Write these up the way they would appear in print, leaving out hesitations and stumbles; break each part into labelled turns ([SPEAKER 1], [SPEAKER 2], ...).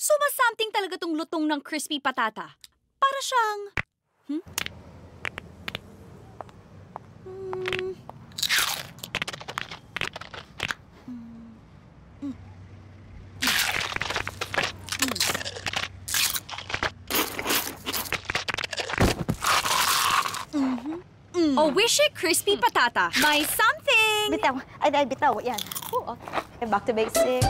[SPEAKER 1] Sumasamting talaga tong lutong ng crispy patata. Para siyang... Oh, wish it crispy patata. May something!
[SPEAKER 2] Bitaw. Ay, bitaw. Yan. Oh, okay. Back to basic.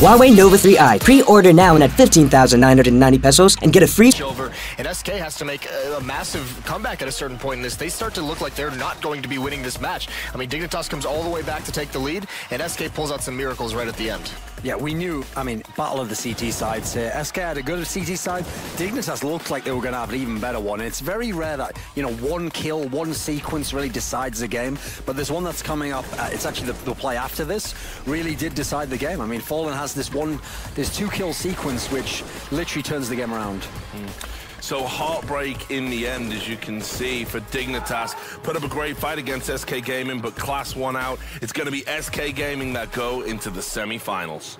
[SPEAKER 3] Huawei Nova 3i. Pre-order now and at 15,990 pesos and get a free...
[SPEAKER 4] Over, and SK has to make a massive comeback at a certain point in this. They start to look like they're not going to be winning this match. I mean, Dignitas comes all the way back to take the lead, and SK pulls out some miracles right at the end.
[SPEAKER 5] Yeah, we knew, I mean, battle of the CT sides here. SK had a good CT side. Dignitas looked like they were going to have an even better one. It's very rare that, you know, one kill, one sequence really decides the game. But this one that's coming up, it's actually the play after this, really did decide the game. I mean, Fallen has this 2-kill sequence which literally turns the game around.
[SPEAKER 6] So heartbreak in the end, as you can see, for Dignitas. Put up a great fight against SK Gaming, but Class 1 out. It's going to be SK Gaming that go into the semi-finals.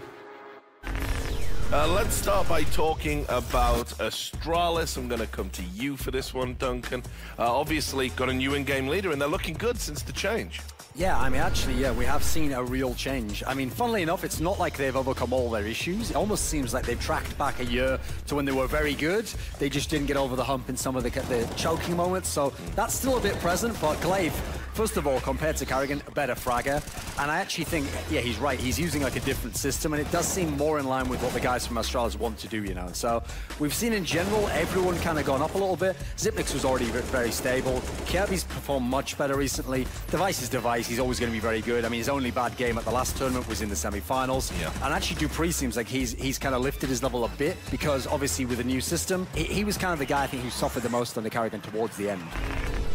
[SPEAKER 6] Let's start by talking about Astralis. I'm going to come to you for this one, Duncan. Obviously, got a new in-game leader, and they're looking good since the change.
[SPEAKER 5] Yeah, I mean, actually, yeah, we have seen a real change. I mean, funnily enough, it's not like they've overcome all their issues. It almost seems like they've tracked back a year to when they were very good. They just didn't get over the hump in some of the choking moments. So that's still a bit present, but Glaive, first of all, compared to Carrigan, a better fragger. And I actually think, yeah, he's right. He's using like a different system, and it does seem more in line with what the guys from Astralis want to do, you know. So we've seen in general, everyone kind of gone up a little bit. Zipnix was already very stable. Kirby's performed much better recently. Device is Device. He's always going to be very good. I mean, his only bad game at the last tournament was in the semi-finals. Yeah. And actually, Dupree seems like he's kind of lifted his level a bit because obviously with the new system, he was kind of the guy I think who suffered the most on the Carrigan towards the end.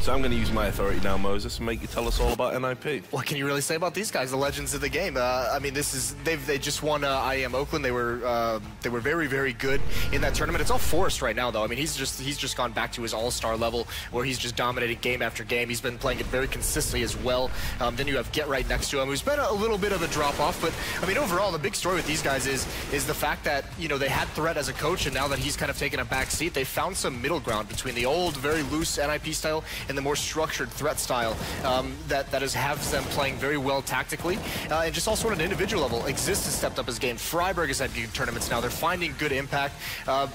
[SPEAKER 6] So I'm going to use my authority now, Moses, and make you tell us all about NIP.
[SPEAKER 4] What can you really say about these guys, the legends of the game? I mean, they just won IEM Oakland. They were very, very good in that tournament. It's all Forrest right now, though. I mean, he's just gone back to his all-star level where he's just dominating game after game. He's been playing it very consistently as well. Then you have Get Right next to him, who's been a little bit of a drop-off. But I mean, overall, the big story with these guys is the fact that, you know, they had Threat as a coach, and now that he's kind of taken a back seat, they found some middle ground between the old, very loose NIP style and the more structured Threat style that has them playing very well tactically, and just also on an individual level. Exist has stepped up his game. Freiburg has had good tournaments now. They're finding good impact.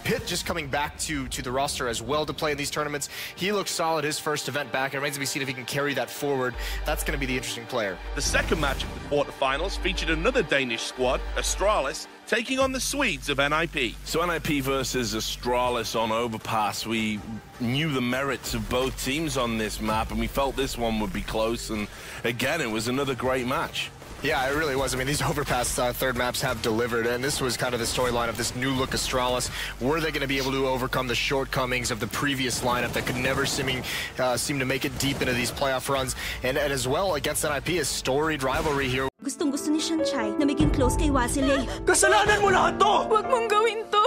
[SPEAKER 4] Pitt just coming back to the roster as well to play in these tournaments. He looks solid his first event back. It remains to be seen if he can carry that forward. That's going to be the interesting player.
[SPEAKER 6] The second match of the quarterfinals featured another Danish squad, Astralis, taking on the Swedes of NIP. So NIP versus Astralis on Overpass. We knew the merits of both teams on this map, and we felt this one would be close, and again, it was another great match.
[SPEAKER 4] Yeah, it really was. I mean, these Overpass third maps have delivered, and this was kind of the storyline of this new look Astralis. Were they going to be able to overcome the shortcomings of the previous lineup that could never seem to make it deep into these playoff runs? And as well, against NIP, a storied rivalry here.
[SPEAKER 7] Gustong-gusto ni Shanchay na maging close kay Wasilay.
[SPEAKER 8] Kasalanan mo lahat to!
[SPEAKER 7] Huwag mong gawin to!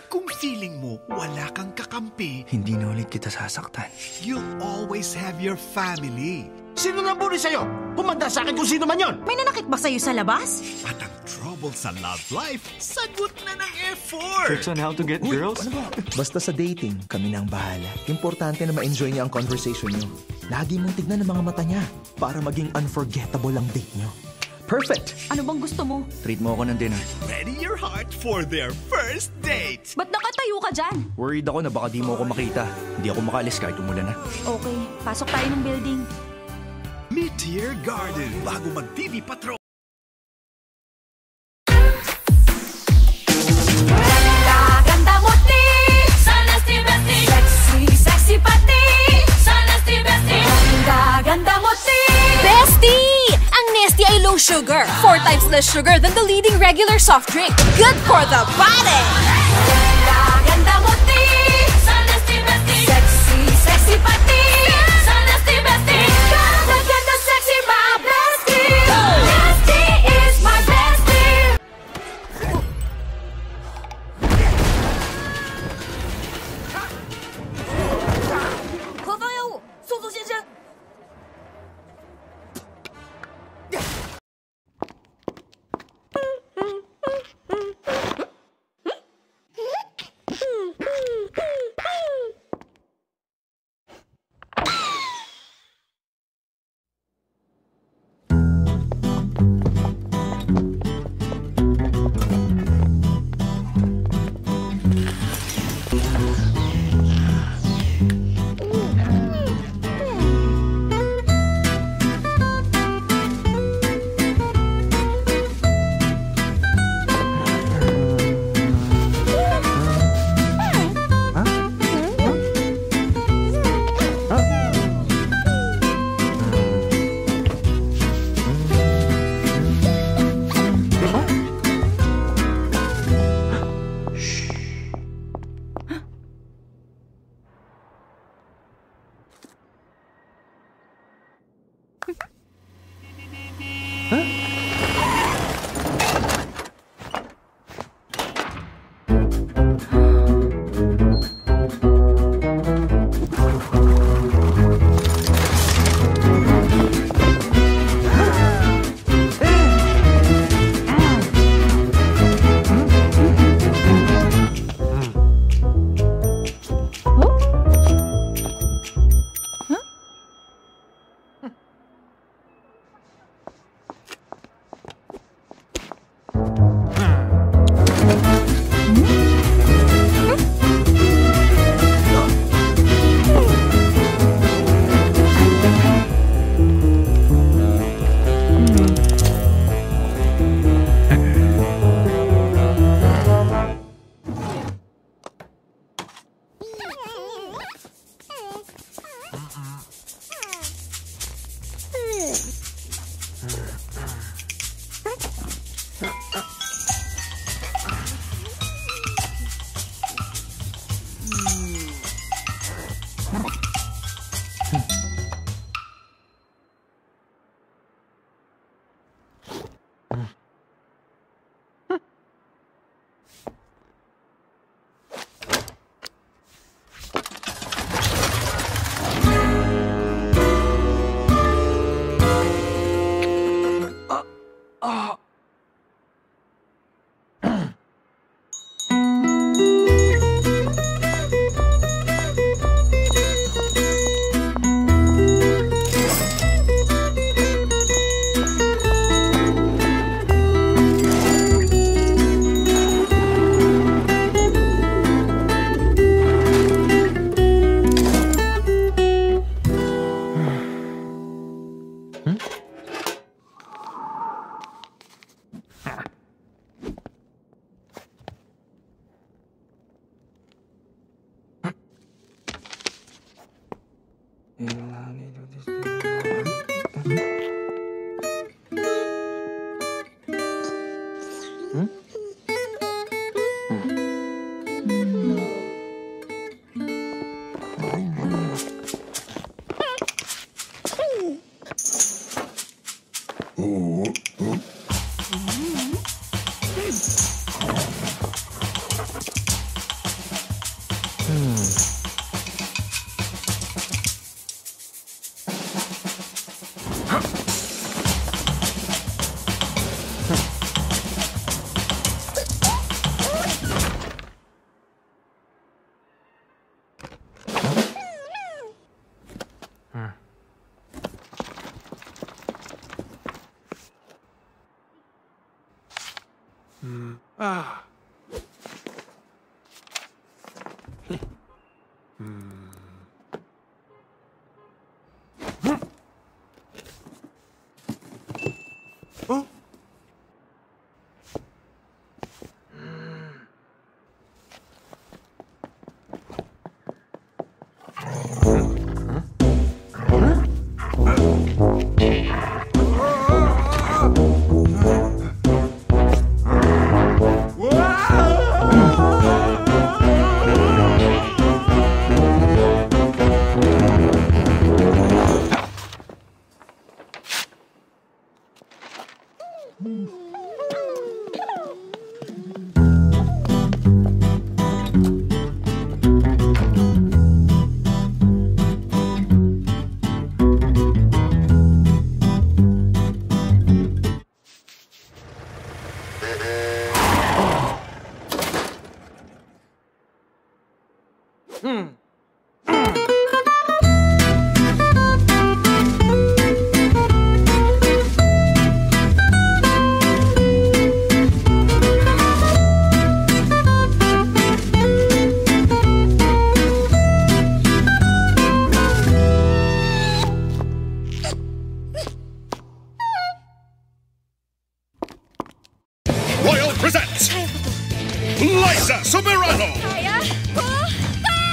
[SPEAKER 8] Kung feeling mo wala kang kakampi,
[SPEAKER 9] hindi na ulit kita sasaktan.
[SPEAKER 8] You'll always have your family. Sino nang buri sa'yo? Pumanda sa akin kung sino man yon.
[SPEAKER 7] May nanakit ba sa'yo sa labas?
[SPEAKER 8] At ang trouble sa love life, sagot na ng effort.
[SPEAKER 9] Tricks on how to get girls?
[SPEAKER 10] Ano ba? Basta sa dating, kami na ang bahala. Importante na ma-enjoy niya ang conversation niyo. Lagi mong tignan ang mga mata niya para maging unforgettable ang date niyo. Perfect!
[SPEAKER 7] Ano bang gusto mo?
[SPEAKER 9] Treat mo ako ng dinner.
[SPEAKER 8] Ready your heart for their first date.
[SPEAKER 7] Ba't nakatayo ka dyan?
[SPEAKER 9] Worried ako na baka di mo ako makita. Hindi ako makaalis kahit umulan na.
[SPEAKER 7] Okay, pasok tayo ng building.
[SPEAKER 8] Meteor Garden, bago mag-TV Patrol.
[SPEAKER 1] Ganda mo'ti, sana si Bestie. Sexy, sexy pati, sana si Bestie. Ganda mo'ti. Bestie! Ang Nesty ay low sugar. 4 times less sugar than the leading regular soft drink. Good for the body! Ganda mo'ti, sana si Bestie. Sexy, sexy pati.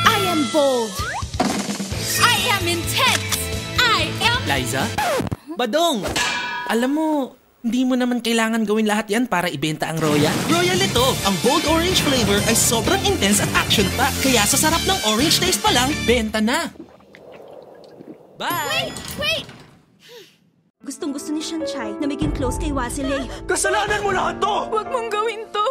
[SPEAKER 1] I am bold. I am intense. I am...
[SPEAKER 11] Liza? Badong! Alam mo, hindi mo naman kailangan gawin lahat yan para ibenta ang Royal. Royal ito! Ang bold orange flavor ay sobrang intense at action-packed. Kaya sa sarap ng orange taste pa lang, benta na! Bye!
[SPEAKER 1] Wait!
[SPEAKER 7] Gustong-gusto ni Shanchay na maging close kay Wasilay.
[SPEAKER 8] Kasalanan mo lahat to!
[SPEAKER 7] Huwag mong gawin to!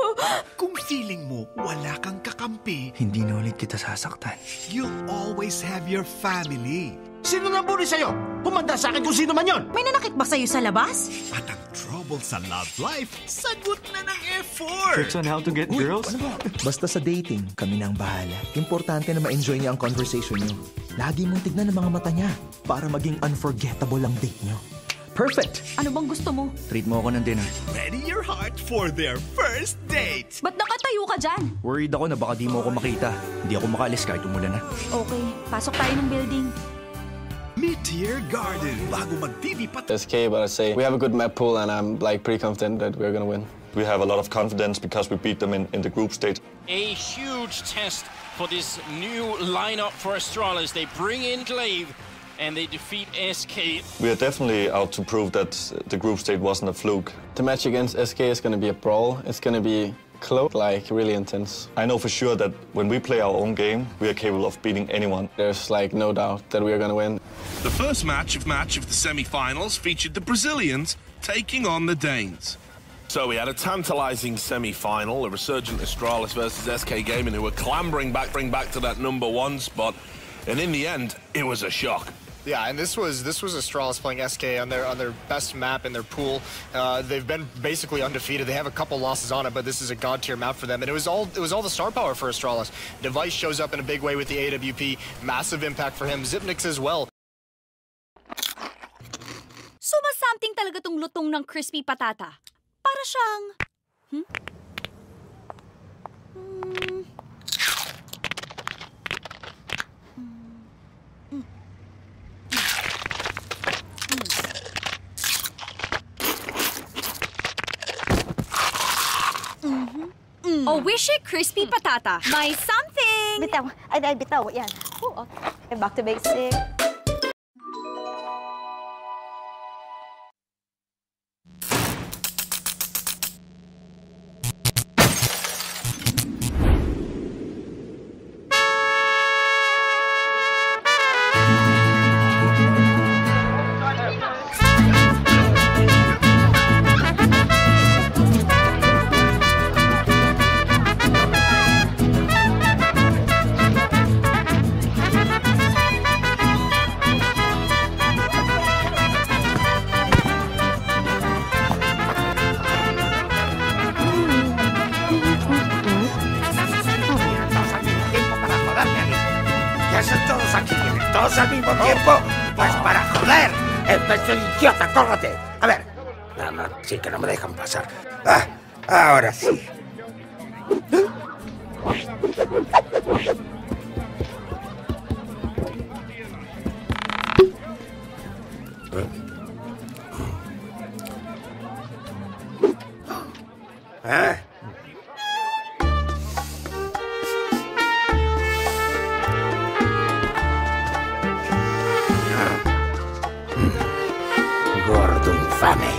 [SPEAKER 8] Kung feeling mo wala kang kakampi,
[SPEAKER 9] Hindi na ulit kita sasaktan.
[SPEAKER 8] you'll always have your family. Sino nabuli sa'yo? Humanda sa akin kung sino man yon.
[SPEAKER 7] May nanakit ba sa'yo sa labas?
[SPEAKER 8] At ang trouble sa love life, sagot na ng effort.
[SPEAKER 9] Tricks on how to get girls?
[SPEAKER 10] Basta sa dating, kami na ang bahala. Importante na ma-enjoy niya ang conversation niyo. Lagi mong tignan ang mga mata niya para maging unforgettable ang date niyo. Perfect!
[SPEAKER 7] Ano bang gusto mo?
[SPEAKER 9] Treat mo ako ng dinner.
[SPEAKER 8] Ready your heart for their first date.
[SPEAKER 7] Ba't nakatayo ka dyan?
[SPEAKER 9] Worried ako na baka di mo ako makita. Hindi ako makaalis kahit umulan na.
[SPEAKER 7] Okay, pasok tayo ng building.
[SPEAKER 8] Meteor Garden. Bago mag-TV pa.
[SPEAKER 12] SK, but I say we have a good map pool and I'm like pretty confident that we're gonna win.
[SPEAKER 13] We have a lot of confidence because we beat them in the group stage.
[SPEAKER 14] A huge test for this new lineup for Astralis. They bring in Glaive and they defeat SK.
[SPEAKER 13] We are definitely out to prove that the group stage wasn't a fluke.
[SPEAKER 12] The match against SK is gonna be a brawl. It's gonna be close, like really intense.
[SPEAKER 13] I know for sure that when we play our own game, we are capable of beating anyone.
[SPEAKER 12] There's like no doubt that we are gonna win.
[SPEAKER 6] The first match of the semi-finals featured the Brazilians taking on the Danes. So we had a tantalizing semi-final, a resurgent Astralis versus SK Gaming, who were clambering back to that #1 spot, and in the end, it was a shock.
[SPEAKER 4] Yeah, and this was Astralis playing SK on their best map in their pool. They've been basically undefeated. They have a couple losses on it, but this is a god tier map for them. And it was all the star power for Astralis. Device shows up in a big way with the AWP, massive impact for him. Zipnix as well.
[SPEAKER 1] Sumasamting talaga tong lutong ng crispy patata. Para siyang... Oh, wish it crispy patata. May something!
[SPEAKER 2] Bitaw. Ay, bitaw. Yan. Okay. Back to basic.
[SPEAKER 15] ¿Qué hacen todos aquí? ¿Vienen todos al mismo tiempo? Pues para joder. Soy idiota, córrate. A ver. No, sí que no me dejan pasar. Ahora sí. Gordo infame.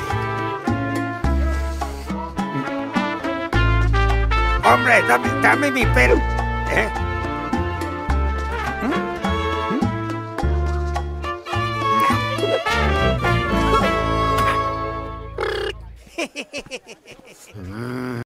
[SPEAKER 15] Hombre, dame mi pelo.